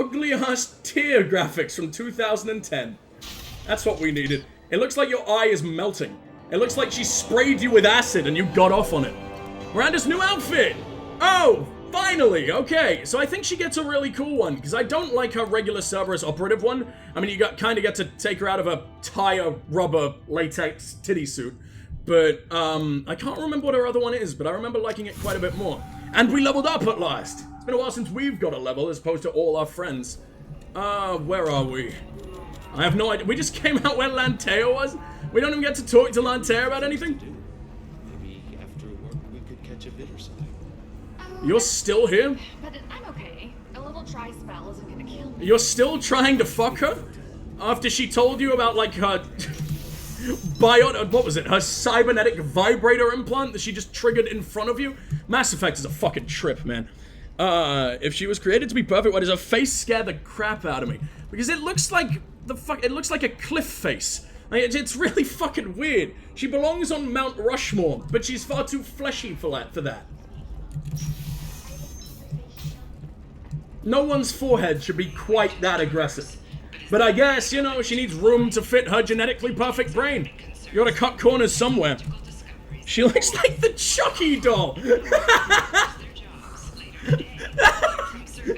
ugly-ass tear graphics from 2010. That's what we needed. It looks like your eye is melting. It looks like she sprayed you with acid and you got off on it. Miranda's new outfit! Oh, finally! Okay, so I think she gets a really cool one, because I don't like her regular Cerberus operative one. I mean, you kind of get to take her out of a tire rubber latex titty suit. But, I can't remember what her other one is, but I remember liking it quite a bit more. And we leveled up at last! It's been a while since we've got a level, as opposed to all our friends. Where are we? I have no idea. We just came out where Lantea was? We don't even get to talk to Lantea about anything? Maybe after work we could catch a bit or something. You're still here? But I'm okay. A little dry spell isn't gonna kill me. You're still trying to fuck her? After she told you about, like, her... what was it? Her cybernetic vibrator implant that she just triggered in front of you? Mass Effect is a fucking trip, man. If she was created to be perfect, why does her face scare the crap out of me? Because it looks like it looks like a cliff face. Like, it's really fucking weird. She belongs on Mount Rushmore, but she's far too fleshy for that. No one's forehead should be quite that aggressive. But I guess, you know, she needs room to fit her genetically perfect brain. You gotta cut corners somewhere. She looks like the Chucky doll.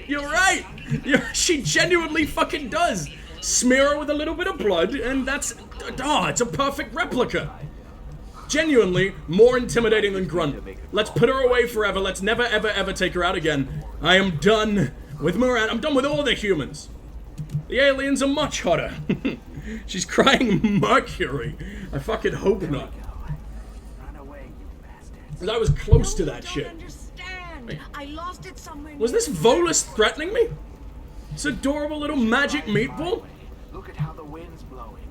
You're right. She genuinely fucking does. Smear her with a little bit of blood, and that's... Oh, it's a perfect replica. Genuinely more intimidating than Grunt. Let's put her away forever. Let's never, ever, ever take her out again. I am done with Miranda. I'm done with all the humans. The aliens are much hotter. She's crying mercury. I fucking hope not. Because I was close to that shit. I lost it somewhere. Was this Volus threatening me? This adorable little magic meatball? Look at how the wind's blowing.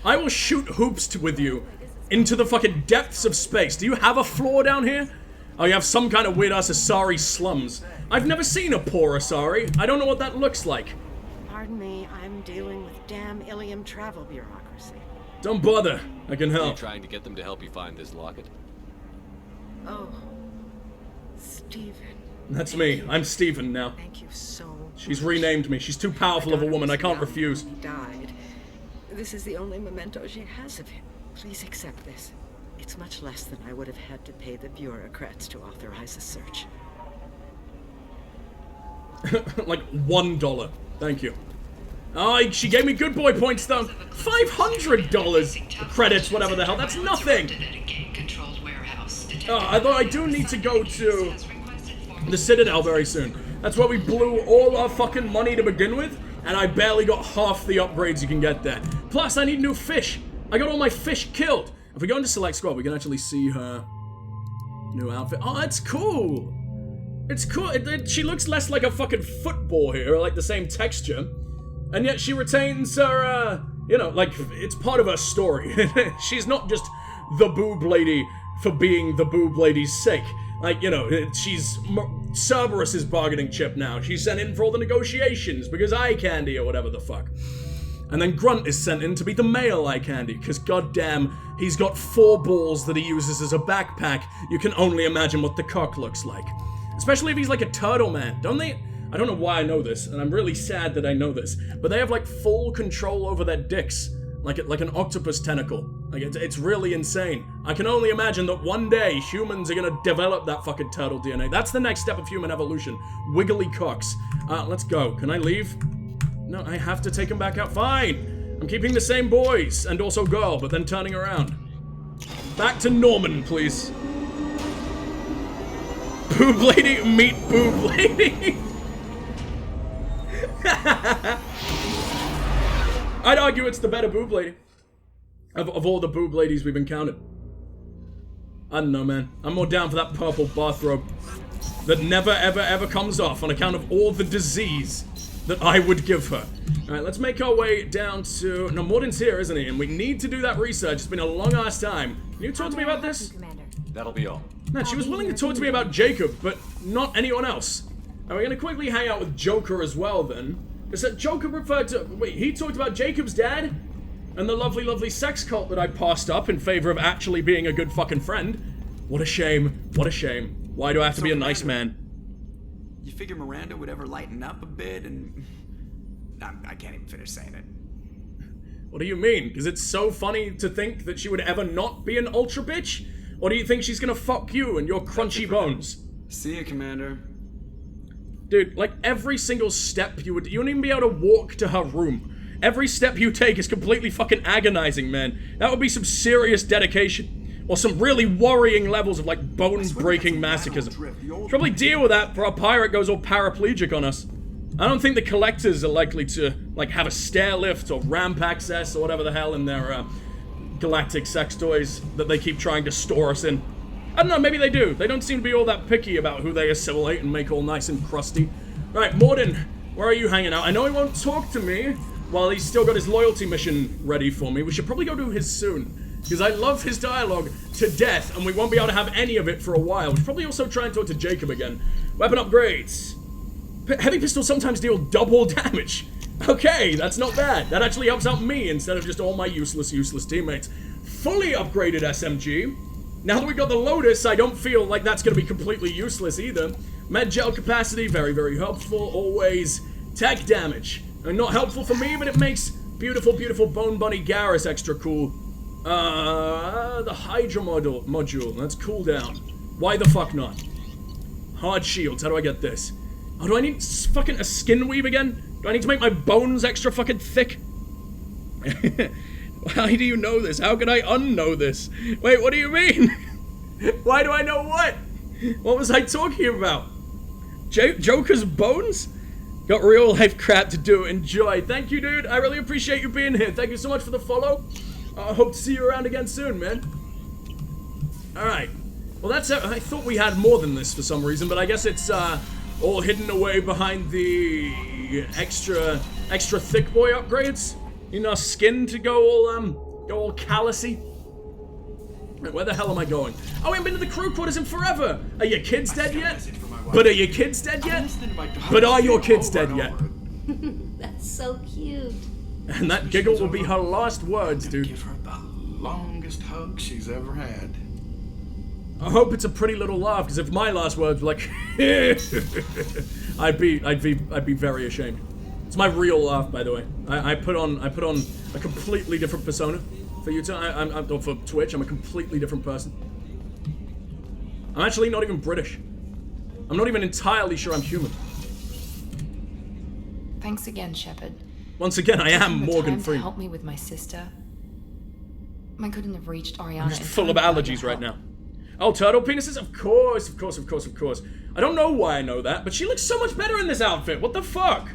I will shoot hoops with you into the fucking depths of space. Do you have a floor down here? Oh, you have some kind of weird-ass Asari slums. I've never seen a poor Asari. I don't know what that looks like. Pardon me, I'm dealing with damn Ilium travel bureaucracy. Don't bother. I can Are you help. trying to get them to help you find this locket? Oh, Stephen. That's me. I'm Stephen now. Thank you so much. She's renamed me. She's too powerful of a woman. I can't refuse. He died. This is the only memento she has of him. Please accept this. It's much less than I would have had to pay the bureaucrats to authorize a search. Like $1. Thank you. Oh, she gave me good boy points though. $500 credits, whatever the hell. That's nothing. Oh, although I do need to go to the Citadel very soon. That's where we blew all our fucking money to begin with, and I barely got half the upgrades you can get there. Plus, I need new fish. I got all my fish killed. If we go into Select Squad, we can actually see her new outfit. Oh, it's cool. It's cool. She looks less like a fucking football here, like the same texture. And yet she retains her, you know, like, it's part of her story. She's not just the boob lady for being the boob lady's sake. Like, you know, she's Cerberus's bargaining chip now. She's sent in for all the negotiations because eye candy or whatever the fuck. And then Grunt is sent in to be the male eye candy, because goddamn, he's got 4 balls that he uses as a backpack. You can only imagine what the cock looks like. Especially if he's like a turtle man, don't they? I don't know why I know this, and I'm really sad that I know this, but they have like full control over their dicks, like an octopus tentacle. Like it's really insane. I can only imagine that one day humans are gonna develop that fucking turtle DNA. That's the next step of human evolution. Wiggly cocks. Let's go. Can I leave? No, I have to take him back out. Fine. I'm keeping the same boys and also girl, but then turning around. Back to Norman, please. Boob lady, meet boob lady. I'd argue it's the better boob lady of all the boob ladies we've encountered. I don't know, man. I'm more down for that purple bathrobe that never, ever, ever comes off on account of all the disease that I would give her. Alright, let's make our way down to... No, Morden's here, isn't he? And we need to do that research. It's been a long-ass time. Can you talk to me about this? That'll be all. Man, she was willing to talk to me about Jacob, but not anyone else. And we're gonna quickly hang out with Joker as well, then. Because that Joker referred to... Wait, he talked about Jacob's dad? And the lovely, lovely sex cult that I passed up in favor of actually being a good fucking friend. What a shame. What a shame. Why do I have to be a nice man? You figure Miranda would ever lighten up a bit and... I can't even finish saying it. What do you mean? Because it's so funny to think that she would ever not be an ultra bitch? Or do you think she's gonna fuck you and your crunchy bones? See ya, Commander. Dude, like every single step you wouldn't even be able to walk to her room. Every step you take is completely fucking agonizing, man. That would be some serious dedication. Or some really worrying levels of like bone-breaking masochism. Probably deal with that before a pirate goes all paraplegic on us. I don't think the collectors are likely to like have a stair lift or ramp access or whatever the hell in their galactic sex toys that they keep trying to store us in. I don't know, maybe they do. They don't seem to be all that picky about who they assimilate and make all nice and crusty. Right, Morden, where are you hanging out? I know he won't talk to me while he's still got his loyalty mission ready for me. We should probably go do his soon, because I love his dialogue to death, and we won't be able to have any of it for a while. We should probably also try and talk to Jacob again. Weapon upgrades. Heavy pistols sometimes deal double damage. Okay, that's not bad. That actually helps out me instead of just all my useless teammates. Fully upgraded SMG. Now that we got the Lotus, I don't feel like that's going to be completely useless either. Med gel capacity, very, very helpful. Always. Tech damage. Not helpful for me, but it makes beautiful, beautiful Bone Bunny Garrus extra cool. The Hydra module. That's cooldown. Why the fuck not? Hard shields. How do I get this? Oh, do I need fucking a skin weave again? Do I need to make my bones extra fucking thick? Why do you know this? How can I unknow this? Wait, what do you mean? Why do I know what? What was I talking about? Joker's bones? Got real life crap to do. Enjoy. Thank you, dude. I really appreciate you being here. Thank you so much for the follow. I hope to see you around again soon, man. Alright. Well, that's it. I thought we had more than this for some reason, but I guess it's all hidden away behind the extra thick boy upgrades. You know, skin to go all callousy. Right, where the hell am I going? Oh, I haven't been to the crew quarters in forever. Are your kids dead yet? But are your kids dead yet? But are your kids dead yet? That's so cute. And that giggle will be her last words, dude. Give her the longest hug she's ever had. I hope it's a pretty little laugh, because if my last words were like, I'd be very ashamed. It's my real laugh, by the way. I put on a completely different persona for YouTube. Or for Twitch. I'm a completely different person. I'm actually not even British. I'm not even entirely sure I'm human. Thanks again, Shepard. Once again, I am Morgan to Freeman. help me with my sister. I couldn't have reached Oriana. I'm just full of allergies right now. Oh, turtle penises? Of course. I don't know why I know that, but she looks so much better in this outfit. What the fuck?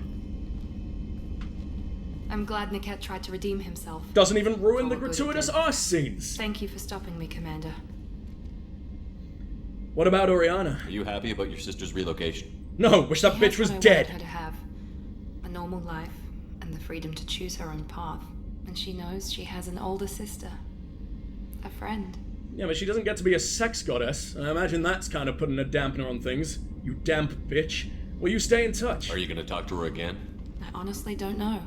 I'm glad Niket tried to redeem himself. Doesn't even ruin the gratuitous arse scenes. Thank you for stopping me, Commander. What about Oriana? Are you happy about your sister's relocation? No, wish that bitch was dead. I wanted her to have a normal life and the freedom to choose her own path. And she knows she has an older sister. A friend. Yeah, but she doesn't get to be a sex goddess. I imagine that's kind of putting a dampener on things. You damp bitch. Will you stay in touch? Are you gonna talk to her again? I honestly don't know.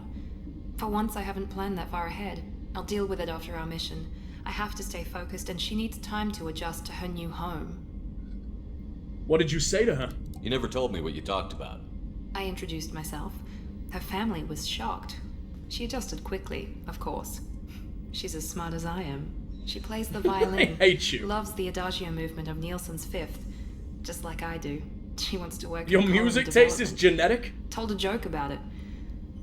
For once, I haven't planned that far ahead. I'll deal with it after our mission. I have to stay focused, and she needs time to adjust to her new home. What did you say to her? You never told me what you talked about. I introduced myself. Her family was shocked. She adjusted quickly, of course. She's as smart as I am. She plays the violin. I hate you. Loves the adagio movement of Nielsen's Fifth, just like I do. She wants to work. Your music taste is genetic? Told a joke about it.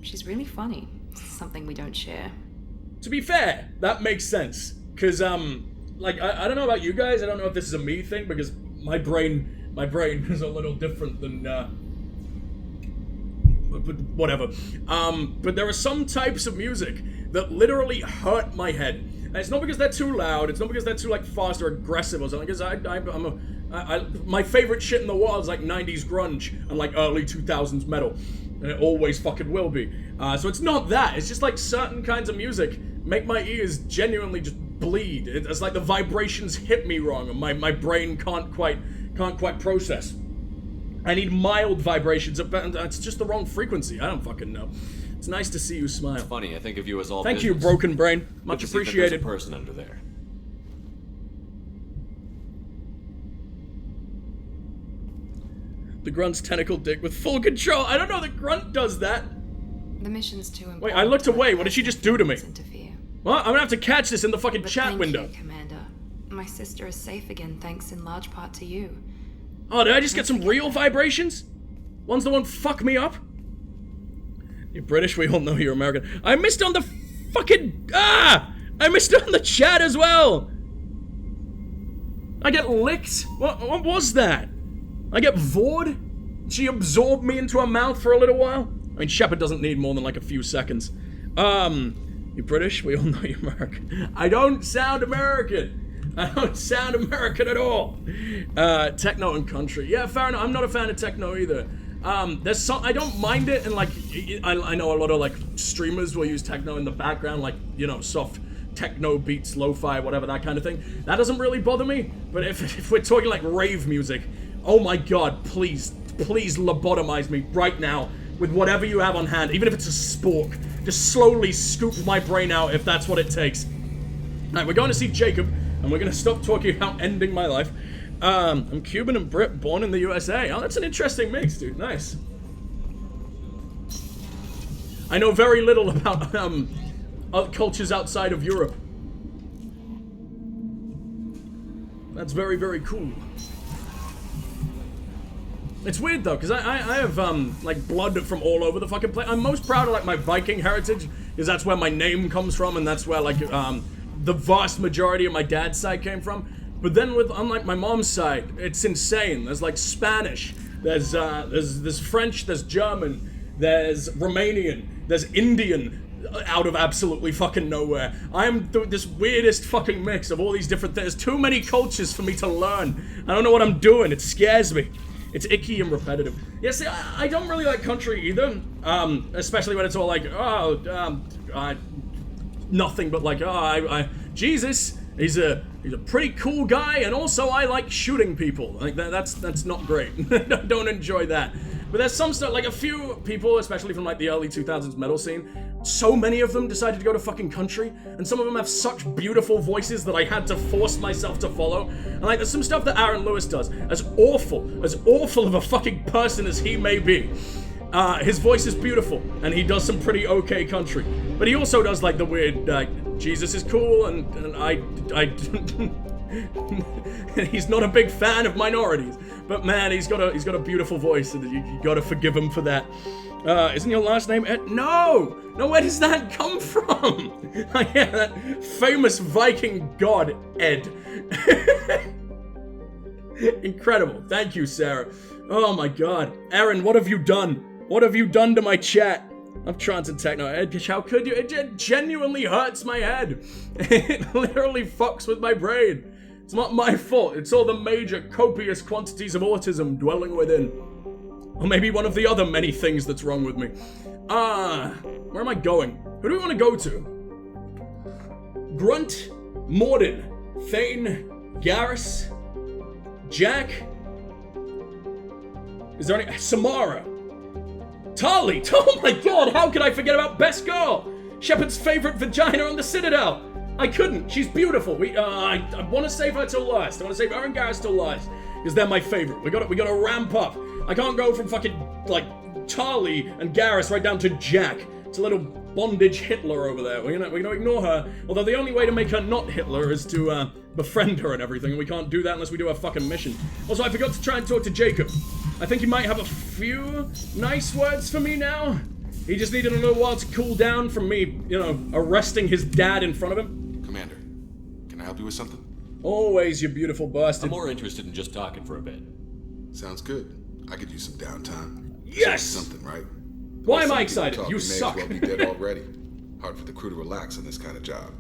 She's really funny. Something we don't share. To be fair, that makes sense. Cause like I don't know about you guys. I don't know if this is a me thing because my brain is a little different than but whatever. But there are some types of music that literally hurt my head. And it's not because they're too loud. It's not because they're too like fast or aggressive or something. Because my favorite shit in the world is like 90s grunge and like early 2000s metal, and it always fucking will be. So it's not that. It's just like certain kinds of music make my ears genuinely just bleed. It's like the vibrations hit me wrong, and my brain can't quite process. I need mild vibrations. It's just the wrong frequency. I don't fucking know. It's nice to see you smile. It's funny, I think of you as all Thank you, business. broken brain. Good Much to see that appreciated. there's a person under there. The grunt's tentacle dick with full control. I don't know the grunt does that. The mission's too important. Wait, I looked away. What did she just do to me? Interfere. Well, I'm gonna have to catch this in the fucking But chat thank window. you, Commander. My sister is safe again, thanks in large part to you. Oh, did I just get some real vibrations? Ones that won't fuck me up? You're British, we all know you're American. I missed on the fucking... I missed on the chat as well! I get licked? What was that? I get vored? She absorbed me into her mouth for a little while? I mean, Shepard doesn't need more than like a few seconds. You're British, we all know you're American. I don't sound American! I don't sound American at all! Techno and country. Yeah, fair enough, I'm not a fan of techno either. There's some, I don't mind it, and like, I know a lot of like streamers will use techno in the background, like, you know, soft techno beats, lo-fi, whatever, that kind of thing. That doesn't really bother me, but if we're talking like rave music, oh my god, please lobotomize me right now with whatever you have on hand, even if it's a spork. Just slowly scoop my brain out if that's what it takes. Alright, we're going to see Jacob, and we're going to stop talking about ending my life. I'm Cuban and Brit, born in the USA. Oh, that's an interesting mix, dude. Nice. I know very little about, other cultures outside of Europe. That's very, very cool. It's weird though, because I have like blood from all over the fucking place. I'm most proud of like my Viking heritage, because that's where my name comes from, and that's where like the vast majority of my dad's side came from. But then with unlike my mom's side, it's insane. There's like Spanish, there's French, there's German, there's Romanian, there's Indian, out of absolutely fucking nowhere. I'm this weirdest fucking mix of all these different things. There's too many cultures for me to learn. I don't know what I'm doing. It scares me. It's icky and repetitive. Yeah, see, I don't really like country either. Especially when it's all like, nothing but like, Jesus, he's a pretty cool guy, and also I like shooting people. Like that's not great. Don't enjoy that. But there's some stuff, like a few people, especially from like the early 2000s metal scene, so many of them decided to go to fucking country, and some of them have such beautiful voices that I had to force myself to follow. And like there's some stuff that Aaron Lewis does, as awful of a fucking person as he may be. His voice is beautiful, and he does some pretty okay country. But he also does like the weird, Jesus is cool, and he's not a big fan of minorities. But man, he's got a beautiful voice, and you gotta forgive him for that. Isn't your last name Ed? No, where does that come from? Yeah, that famous Viking god, Ed. Incredible. Thank you, Sarah. Oh my god. Aaron, what have you done? What have you done to my chat? I'm trans and techno. Ed, how could you? It genuinely hurts my head. It literally fucks with my brain. It's not my fault. It's all the major, copious quantities of autism dwelling within. Or maybe one of the other many things that's wrong with me. Where am I going? Who do we want to go to? Grunt, Morden, Thane, Garrus, Jack. Is there any? Samara. Tali. Oh my god, how could I forget about Best Girl? Shepard's favorite vagina on the Citadel. I couldn't. She's beautiful. I want to save her till last. I want to save her and Garrus till last, because they're my favorite. We gotta ramp up. I can't go from fucking like Tali and Garrus right down to Jack. It's a little bondage Hitler over there. We're gonna ignore her. Although the only way to make her not Hitler is to befriend her and everything. And we can't do that unless we do our fucking mission. Also, I forgot to try and talk to Jacob. I think he might have a few nice words for me now. He just needed a little while to cool down from me, you know, arresting his dad in front of him. Commander, can I help you with something? Always, you beautiful bastard. I'm more interested in just talking for a bit. Sounds good. I could use some downtime. Yes! Something, right? Why am I excited? You suck. May as well be dead already. Hard for the crew to relax on this kind of job.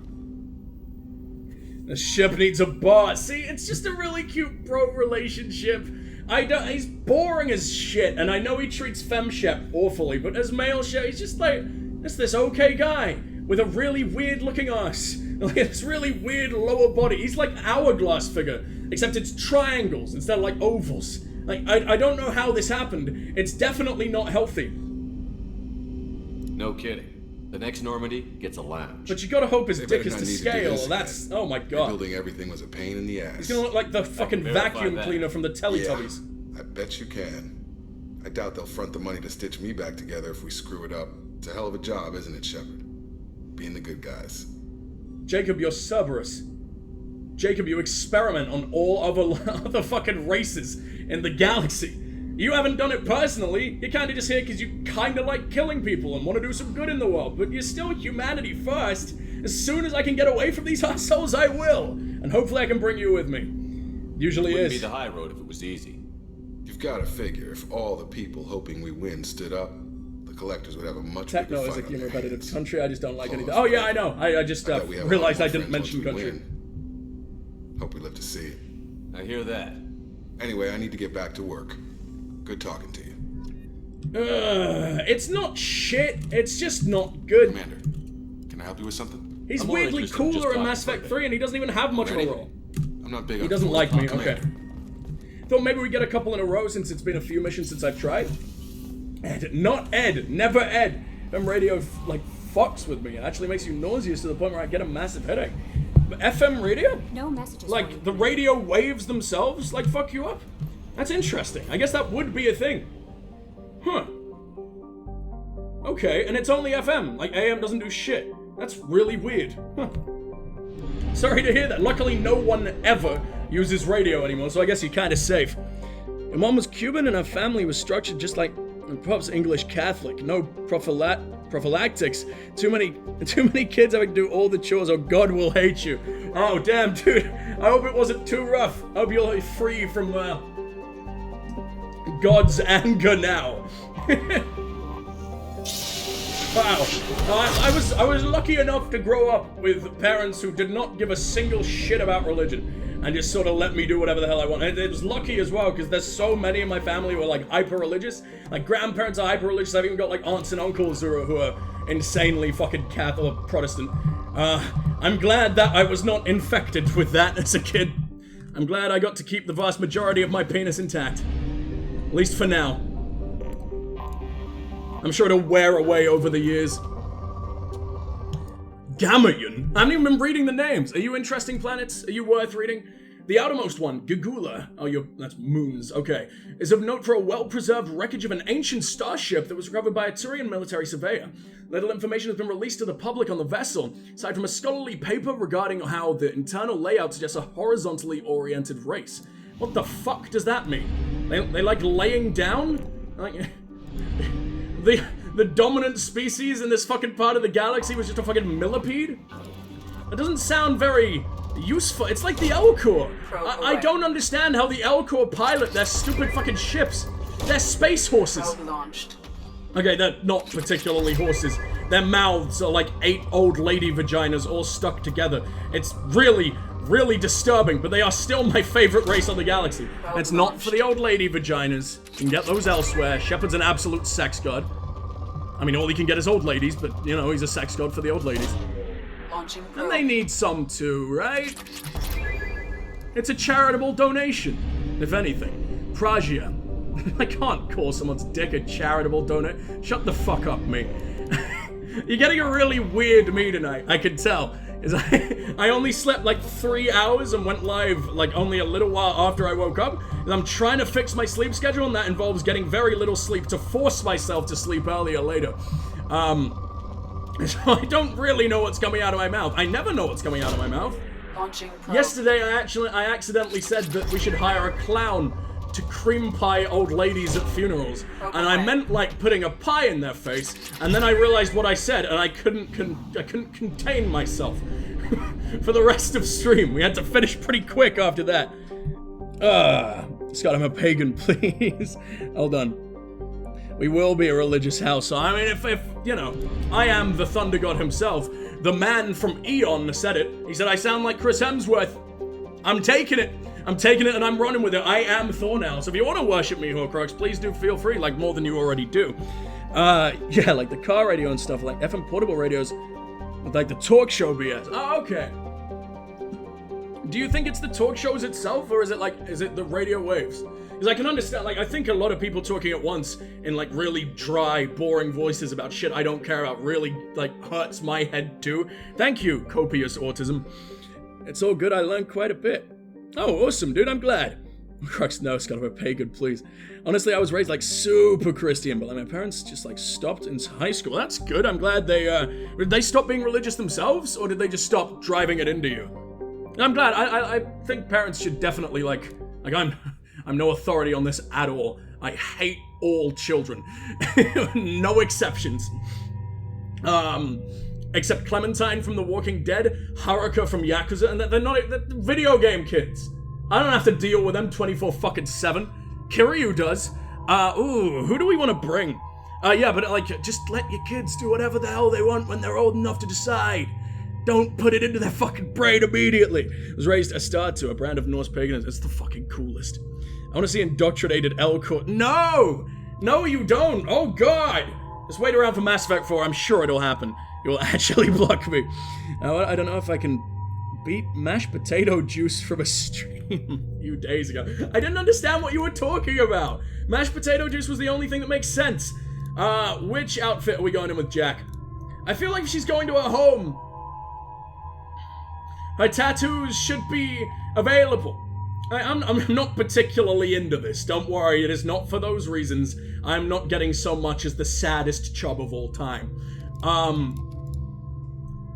The ship needs a boss. See, it's just a really cute bro relationship. He's boring as shit, and I know he treats FemShep awfully, but as male Shep, he's just like, this okay guy with a really weird looking ass. Like, this really weird lower body. He's like Hourglass figure, except it's triangles instead of like ovals. Like, I don't know how this happened. It's definitely not healthy. No kidding. The next Normandy gets a lounge. But you gotta hope his They dick better is not to need to do scale. this That's, again. oh my god. Building everything was a pain in the ass. He's gonna look like the fucking verify vacuum that. cleaner from the Teletubbies. Yeah, I bet you can. I doubt they'll front the money to stitch me back together if we screw it up. It's a hell of a job, isn't it, Shepard? Being the good guys. Jacob, you're Cerberus. Jacob, you experiment on all other fucking races in the galaxy. You haven't done it personally. You're kind of just here because you kind of like killing people and want to do some good in the world. But you're still humanity first. As soon as I can get away from these assholes, I will. And hopefully I can bring you with me. Usually Wouldn't is. be the high road if it was easy. You've got to figure if all the people hoping we win stood up, the collectors would have a much Techno bigger is a fight on their competitive hands. country. I just don't like Close. anything. Oh yeah, I know. I just I bet we have a lot realized more I didn't friends mention once we country. win. Hope we live to see it. I hear that. Anyway, I need to get back to work. Good talking to you. It's not shit. It's just not good. Commander, can I help you with something? He's I'm more weirdly interested in just cooler in talking Mass for a Effect bit. 3, and he doesn't even have much of a Ready? role. I'm not big He on doesn't fools, like me. Commander. Okay. Thought maybe we get a couple in a row since it's been a few missions since I've tried. Ed, not Ed, never Ed. FM radio like fucks with me. It actually makes you nauseous to the point where I get a massive headache. But FM radio? No messages. Like the radio waves themselves like fuck you up? That's interesting. I guess that would be a thing. Huh. Okay, and it's only FM. Like AM doesn't do shit. That's really weird. Huh. Sorry to hear that. Luckily no one ever uses radio anymore, so I guess you're kind of safe. Your mom was Cuban and her family was structured just like Pop's English Catholic. No prophylactics. Too many kids having to do all the chores or God will hate you. Oh damn, dude. I hope it wasn't too rough. I hope you're free from God's anger now. Wow. I was lucky enough to grow up with parents who did not give a single shit about religion and just sort of let me do whatever the hell I want. And it was lucky as well because there's so many in my family who are like hyper-religious. Like grandparents are hyper-religious. I've even got like aunts and uncles who are insanely fucking Catholic or Protestant. I'm glad that I was not infected with that as a kid. I'm glad I got to keep the vast majority of my penis intact. At least for now. I'm sure it'll wear away over the years. Gamayan? I haven't even been reading the names. Are you interesting planets? Are you worth reading? The outermost one, Gagula. Oh, that's moons. Okay. Is of note for a well-preserved wreckage of an ancient starship that was recovered by a Turian military surveyor. Little information has been released to the public on the vessel, aside from a scholarly paper regarding how the internal layout suggests a horizontally oriented race. What the fuck does that mean? They like laying down? Like... The dominant species in this fucking part of the galaxy was just a fucking millipede? That doesn't sound very useful. It's like the Elcor. I don't understand how the Elcor pilot their stupid fucking ships. They're space horses. Launched. Okay, they're not particularly horses. Their mouths are like 8 old lady vaginas all stuck together. It's really, really disturbing, but they are still my favorite race on the galaxy. And it's not for the old lady vaginas. You can get those elsewhere. Shepard's an absolute sex god. I mean, all he can get is old ladies, but, you know, he's a sex god for the old ladies. Launching probe. And they need some too, right? It's a charitable donation, if anything. Prajia. I can't call someone's dick a charitable donation. Shut the fuck up, me. You're getting a really weird me tonight, I can tell. I only slept like 3 hours and went live like only a little while after I woke up. And I'm trying to fix my sleep schedule, and that involves getting very little sleep to force myself to sleep earlier later. So I don't really know what's coming out of my mouth. I never know what's coming out of my mouth. Launching probe. Yesterday I accidentally said that we should hire a clown to cream pie old ladies at funerals, and I meant like putting a pie in their face, and then I realized what I said, and I couldn't contain myself for the rest of stream. We had to finish pretty quick after that. Scott, I'm a pagan, please. Hold on. We will be a religious house. So, I mean, if you know, I am the Thunder God himself. The man from Eon said it. He said, I sound like Chris Hemsworth. I'm taking it. I'm taking it and I'm running with it. I am Thor now. So if you want to worship me, Horcrux, please do feel free, like more than you already do. Yeah, like the car radio and stuff, like FM portable radios, with like the talk show BS. Oh, okay. Do you think it's the talk shows itself, or is it the radio waves? Because I can understand, like, I think a lot of people talking at once in like really dry, boring voices about shit I don't care about really like hurts my head too. Thank you, copious autism. It's all good, I learned quite a bit. Oh, awesome, dude, I'm glad. Crux, no, Scott, I'm a pagan, please. Honestly, I was raised like super Christian, but like my parents just like stopped in high school. That's good. I'm glad did they stop being religious themselves, or did they just stop driving it into you? I'm glad. I think parents should definitely like I'm no authority on this at all. I hate all children. No exceptions. Except Clementine from The Walking Dead, Haruka from Yakuza, and they're video game kids. I don't have to deal with them 24/7. Kiryu does. Who do we want to bring? Yeah, but like, just let your kids do whatever the hell they want when they're old enough to decide. Don't put it into their fucking brain immediately. I was raised Astartu, a brand of Norse paganism. It's the fucking coolest. I want to see indoctrinated Elcor. No! No, you don't! Oh, God! Just wait around for Mass Effect 4. I'm sure it'll happen. You'll actually block me. I don't know if I can beat mashed potato juice from a stream a few days ago. I didn't understand what you were talking about. Mashed potato juice was the only thing that makes sense. Which outfit are we going in with Jack? I feel like if she's going to her home, her tattoos should be available. I'm not particularly into this. Don't worry, it is not for those reasons. I'm not getting so much as the saddest chub of all time.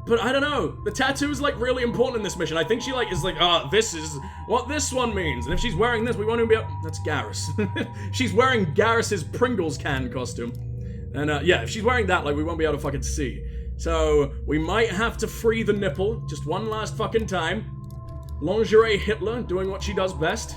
But I don't know. The tattoo is like really important in this mission. I think she like is like, this is what this one means. And if she's wearing this, we won't even be able. That's Garrus. She's wearing Garrus's Pringles can costume. And yeah, if she's wearing that, like we won't be able to fucking see. So we might have to free the nipple just one last fucking time. Lingerie Hitler doing what she does best.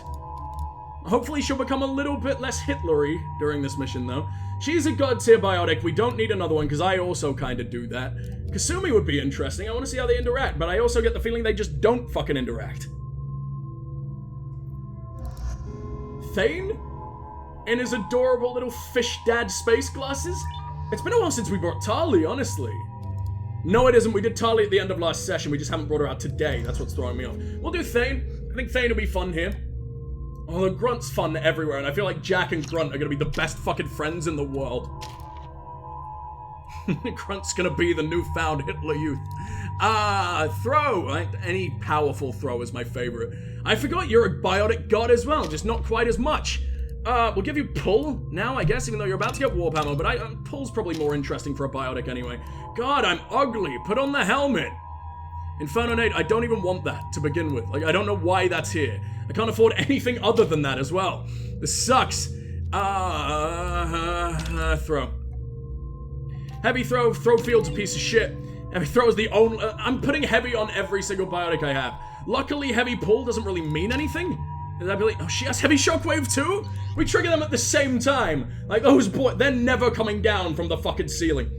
Hopefully she'll become a little bit less Hitlery during this mission though. She's a god tier biotic. We don't need another one because I also kind of do that. Kasumi would be interesting. I want to see how they interact, but I also get the feeling they just don't fucking interact. Thane? In his adorable little fish dad space glasses? It's been a while since we brought Tali, honestly. No, it isn't. We did Tali at the end of last session. We just haven't brought her out today. That's what's throwing me off. We'll do Thane. I think Thane will be fun here. Although Grunt's fun everywhere, and I feel like Jack and Grunt are gonna be the best fucking friends in the world. Grunt's gonna be the newfound Hitler youth. Throw. Any powerful throw is my favorite. I forgot you're a biotic god as well, just not quite as much. We'll give you pull now, I guess, even though you're about to get warp ammo, but pull's probably more interesting for a biotic anyway. God, I'm ugly. Put on the helmet. Inferno Nade, I don't even want that to begin with. Like, I don't know why that's here. I can't afford anything other than that as well. This sucks. Throw. Heavy throw. Throw field's a piece of shit. Heavy throw is the only... I'm putting heavy on every single biotic I have. Luckily, heavy pull doesn't really mean anything. I believe... Oh, she has heavy shockwave too? We trigger them at the same time. Like, those boys, they're never coming down from the fucking ceiling.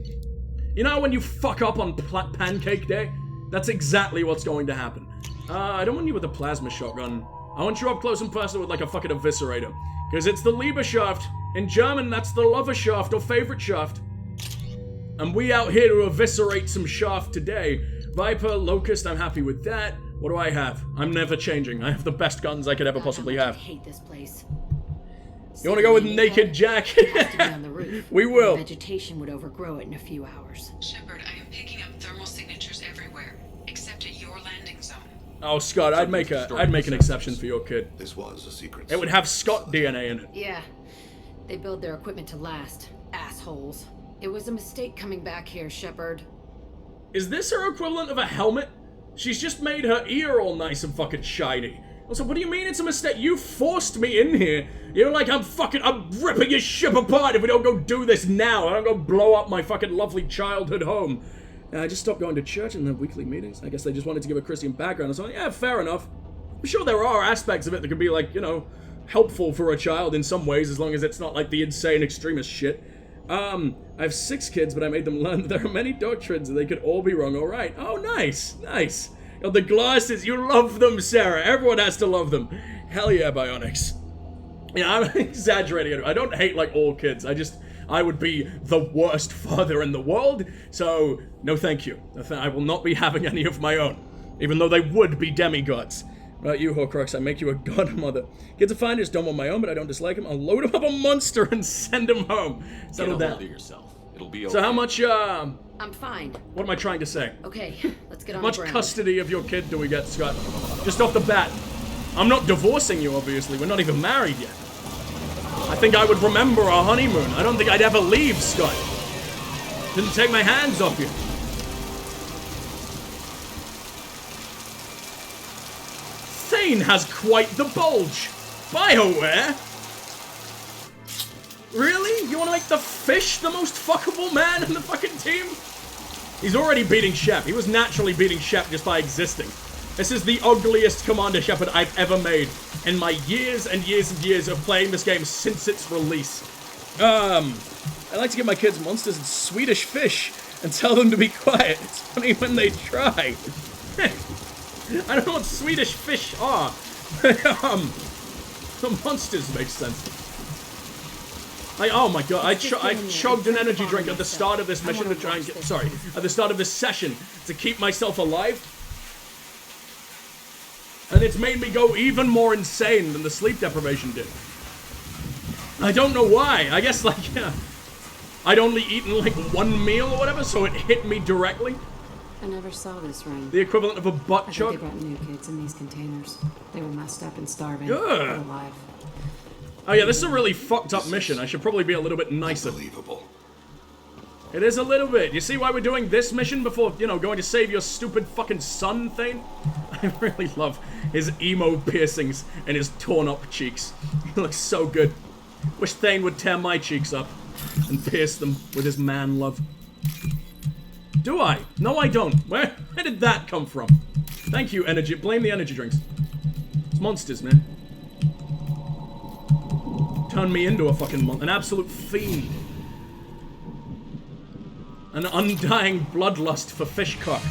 You know when you fuck up on Pancake Day? That's exactly what's going to happen. I don't want you with a plasma shotgun. I want you up close and personal with like a fucking eviscerator. Because it's the Lieberschaft. In German, that's the Loverschaft or favorite shaft. And we out here to eviscerate some shaft today. Viper, Locust, I'm happy with that. What do I have? I'm never changing. I have the best guns I could ever possibly have. I hate this place. You want to go with Naked Jack? It has to be on the roof. We will. Vegetation would overgrow it in a few hours. Shepard, I am picking up thermal signatures everywhere, except at your landing zone. Oh, Scott, I'd make an exception for your kid. This was a secret. It would have Scott DNA in it. Yeah. They build their equipment to last. Assholes. It was a mistake coming back here, Shepard. Is this her equivalent of a helmet? She's just made her ear all nice and fucking shiny. Also, what do you mean it's a mistake? You forced me in here. You're like, I'm ripping your ship apart if we don't go do this now. I don't go blow up my fucking lovely childhood home. I just stopped going to church in the weekly meetings. I guess they just wanted to give a Christian background or something. Yeah, fair enough. I'm sure there are aspects of it that can be like, you know, helpful for a child in some ways, as long as it's not like the insane extremist shit. I have 6 kids, but I made them learn that there are many doctrines and they could all be wrong. All right. Oh, nice. Nice. You know, the glasses, you love them, Sarah. Everyone has to love them. Hell yeah, Bionics. Yeah, I'm exaggerating it. I don't hate, like, all kids. I would be the worst father in the world. So, no thank you. I will not be having any of my own. Even though they would be demigods. About you, Horcrux, I make you a godmother. Kids are fine, just don't want my own, but I don't dislike him. I'll load him up a monster and send him home. Settle down. Get a hold of yourself. It'll be okay. So how much, I'm fine. What am I trying to say? Okay, let's get on How much the ground. custody of your kid do we get, Scott? Just off the bat. I'm not divorcing you, obviously. We're not even married yet. I think I would remember our honeymoon. I don't think I'd ever leave, Scott. Didn't take my hands off you. Thane has quite the bulge. BioWare? Really? You want to make the fish the most fuckable man in the fucking team? He's already beating Shep. He was naturally beating Shep just by existing. This is the ugliest Commander Shepard I've ever made in my years and years and years of playing this game since its release. I like to give my kids monsters and Swedish fish and tell them to be quiet. It's funny when they try. I don't know what Swedish fish are. The monsters make sense. Like, oh my god, I chugged an energy drink at the start of this mission to try and get, sorry, at the start of this session to keep myself alive. And it's made me go even more insane than the sleep deprivation did. I don't know why. I guess, like, yeah, I'd only eaten like one meal or whatever, so it hit me directly. I never saw this ring. The equivalent of a butt I chug. think they brought new kids in these containers. They were messed up and starving. Ugh. But alive. Oh yeah, this is a really fucked up mission. I should probably be a little bit nicer. Unbelievable. It is a little bit. You see why we're doing this mission before, you know, going to save your stupid fucking son, Thane? I really love his emo piercings and his torn up cheeks. He looks so good. Wish Thane would tear my cheeks up and pierce them with his man love. Do I? No, I don't. Where did that come from? Thank you, energy. Blame the energy drinks. It's monsters, man. Turn me into a fucking an absolute fiend. An undying bloodlust for fish cock.